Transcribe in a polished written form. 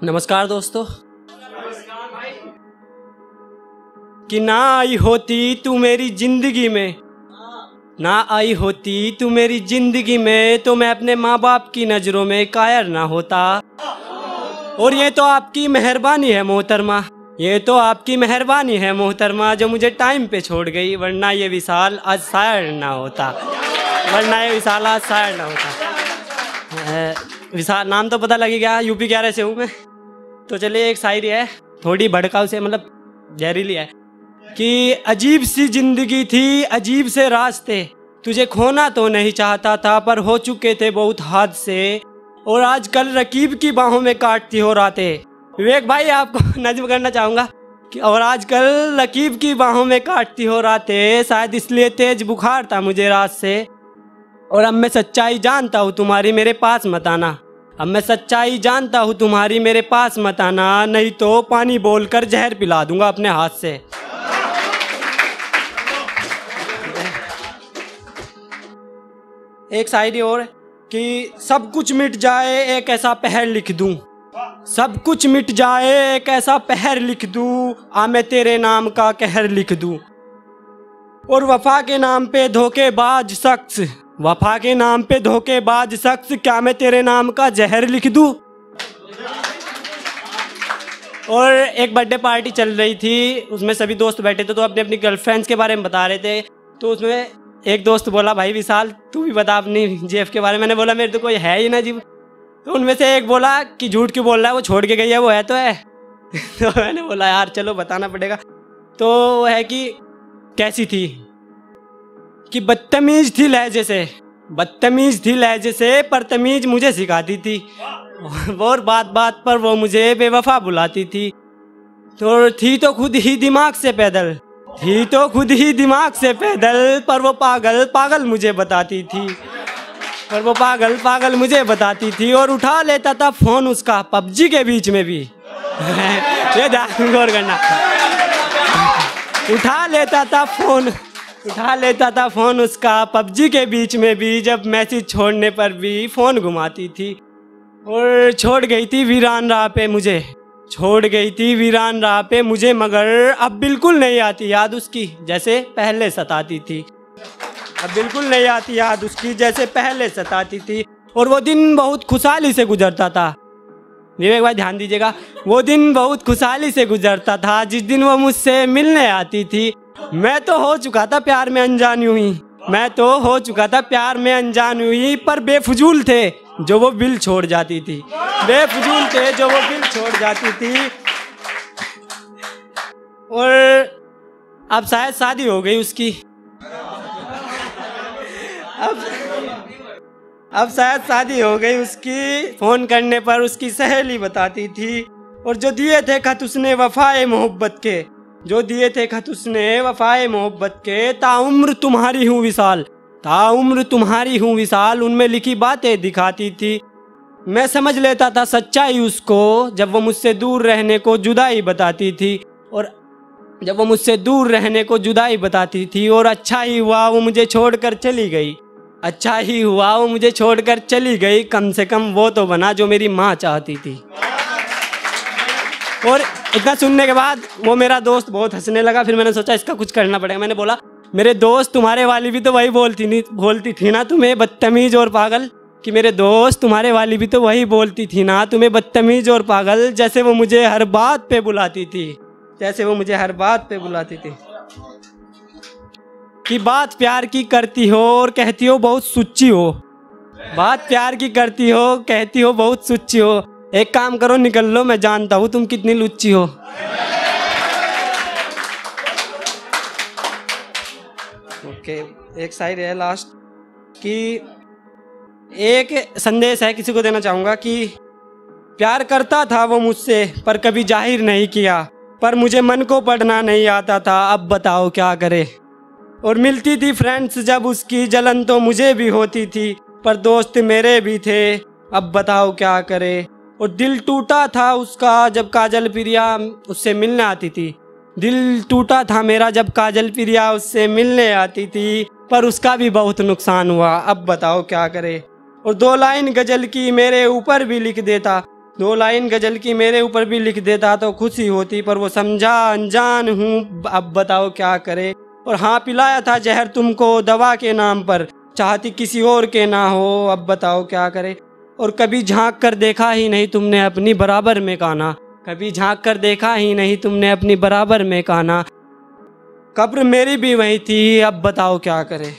नमस्कार दोस्तों। कि ना आई होती तू मेरी जिंदगी में, ना आई होती तू मेरी जिंदगी में, तो मैं अपने माँ बाप की नज़रों में कायर ना होता। और ये तो आपकी मेहरबानी है मोहतरमा, ये तो आपकी मेहरबानी है मोहतरमा, जो मुझे टाइम पे छोड़ गई, वरना ये विशाल आज शायर ना होता, वरना ये विशाल आज शायर ना होता। विशाल नाम तो पता लगी गया, यूपी 11 से हूँ मैं। तो चलिए एक शायरी है, थोड़ी भड़काऊ से, मतलब जहरीली है। कि अजीब सी जिंदगी थी, अजीब से रास्ते, तुझे खोना तो नहीं चाहता था, पर हो चुके थे बहुत हादसे, और आजकल रकीब की बाहों में काटती हो रातें। विवेक भाई आपको नज़्म करना चाहूँगा कि और आजकल रकीब की बाहों में काटती हो रातें, शायद इसलिए तेज बुखार था मुझे रात से, और अब मैं सच्चाई जानता हूँ तुम्हारी, मेरे पास मत आना। अब मैं सच्चाई जानता हूँ तुम्हारी, मेरे पास मत आना, नहीं तो पानी बोलकर जहर पिला दूंगा अपने हाथ से। एक शायरी और कि सब कुछ मिट जाए एक ऐसा पहर लिख दूं, सब कुछ मिट जाए एक ऐसा पहर लिख दूं, आ मैं तेरे नाम का कहर लिख दूं। और वफा के नाम पे धोखेबाज शख्स, वफा के नाम पे धोखेबाज शख्स, क्या मैं तेरे नाम का जहर लिख दूं। और एक बर्थडे पार्टी चल रही थी, उसमें सभी दोस्त बैठे थे, तो अपनी अपनी गर्लफ्रेंड्स के बारे में बता रहे थे। तो उसमें एक दोस्त बोला, भाई विशाल तू भी बता अपनी जेफ के बारे में। मैंने बोला मेरे तो कोई है ही ना जीव। तो उनमें से एक बोला कि झूठ क्यों बोल रहा है, वो छोड़ के गई है, वो है तो है। तो मैंने बोला यार चलो बताना पड़ेगा। तो वो है कि कैसी थी, कि बदतमीज थी लहजे से, बदतमीज थी लहजे से, पर तमीज मुझे सिखाती थी, और बात बात पर वो मुझे बेवफा बुलाती थी। तो थी तो खुद ही दिमाग से पैदल, थी तो खुद ही दिमाग से पैदल, पर वो पागल पागल मुझे बताती थी, पर वो पागल पागल मुझे बताती थी। और उठा लेता था फोन उसका पबजी के बीच में भी। ये ध्यान गौर करना, उठा लेता था फोन, उठा लेता था फोन उसका पबजी के बीच में भी, जब मैसेज छोड़ने पर भी फोन घुमाती थी। और छोड़ गई थी वीरान राह पे मुझे, छोड़ गई थी वीरान राह पे मुझे, मगर अब बिल्कुल नहीं आती याद उसकी जैसे पहले सताती थी, अब बिल्कुल नहीं आती याद उसकी जैसे पहले सताती थी। और वो दिन बहुत खुशहाली से गुजरता था, विवेक भाई ध्यान दीजिएगा, वो दिन बहुत खुशहाली से गुजरता था, जिस दिन वो मुझसे मिलने आती थी। मैं तो हो चुका था प्यार में अनजान यूं ही, मैं तो हो चुका था प्यार में अनजान यूं ही, पर बेफजूल थे जो वो बिल छोड़ जाती थी, बेफजूल थे जो वो बिल छोड़ जाती थी। और अब शायद शादी हो गई उसकी, अब शायद शादी हो गई उसकी। फोन करने पर उसकी सहेली बताती थी, और जो दिए थे खत उसने वफाए मोहब्बत के, जो दिए थे खत उसने वफाए मोहब्बत के, ताउम्र तुम्हारी हूँ विशाल, ताउम्र तुम्हारी हूँ विशाल, उनमें लिखी बातें दिखाती थी। मैं समझ लेता था सच्चाई उसको, जब वो मुझसे दूर रहने को जुदाई बताती थी, और जब वो मुझसे दूर रहने को जुदाई बताती थी। और अच्छा ही हुआ वो मुझे छोड़कर चली गई, अच्छा ही हुआ वो मुझे छोड़कर चली गई, कम से कम वो तो बना जो मेरी माँ चाहती थी। और इतना सुनने के बाद वो मेरा दोस्त बहुत हंसने लगा। फिर मैंने सोचा इसका कुछ करना पड़ेगा। मैंने बोला मेरे दोस्त तुम्हारे वाली भी तो वही बोलती थी ना तुम्हें बदतमीज और पागल, कि मेरे दोस्त तुम्हारे वाली भी तो वही बोलती थी ना तुम्हें बदतमीज और पागल, जैसे वो मुझे हर बात पे बुलाती थी, जैसे वो मुझे हर बात पे बुलाती थी। कि बात प्यार की करती हो और कहती हो बहुत सुच्ची हो, बात प्यार की करती हो कहती हो बहुत सुच्ची हो, एक काम करो निकल लो, मैं जानता हूँ तुम कितनी लुच्ची हो। ओके, एक शायरी है लास्ट, कि एक संदेश है किसी को देना चाहूँगा, कि प्यार करता था वो मुझसे पर कभी जाहिर नहीं किया, पर मुझे मन को पढ़ना नहीं आता था, अब बताओ क्या करे। और मिलती थी फ्रेंड्स जब उसकी जलन तो मुझे भी होती थी, पर दोस्त मेरे भी थे, अब बताओ क्या करे। और दिल टूटा था उसका जब काजल प्रिया उससे मिलने आती थी, दिल टूटा था मेरा जब काजल प्रिया उससे मिलने आती थी, पर उसका भी बहुत नुकसान हुआ, अब बताओ क्या करे। और 2 लाइन गजल की मेरे ऊपर भी लिख देता, 2 लाइन गजल की मेरे ऊपर भी लिख देता तो खुशी होती, पर वो समझा अनजान हूँ, अब बताओ क्या करे। और हाँ, पिलाया था जहर तुमको दवा के नाम पर, चाहती किसी और के ना हो, अब बताओ क्या करे। और कभी झांक कर देखा ही नहीं तुमने अपनी बराबर में काना, कभी झांक कर देखा ही नहीं तुमने अपनी बराबर में काना। कब्र मेरी भी वही थी, अब बताओ क्या करे।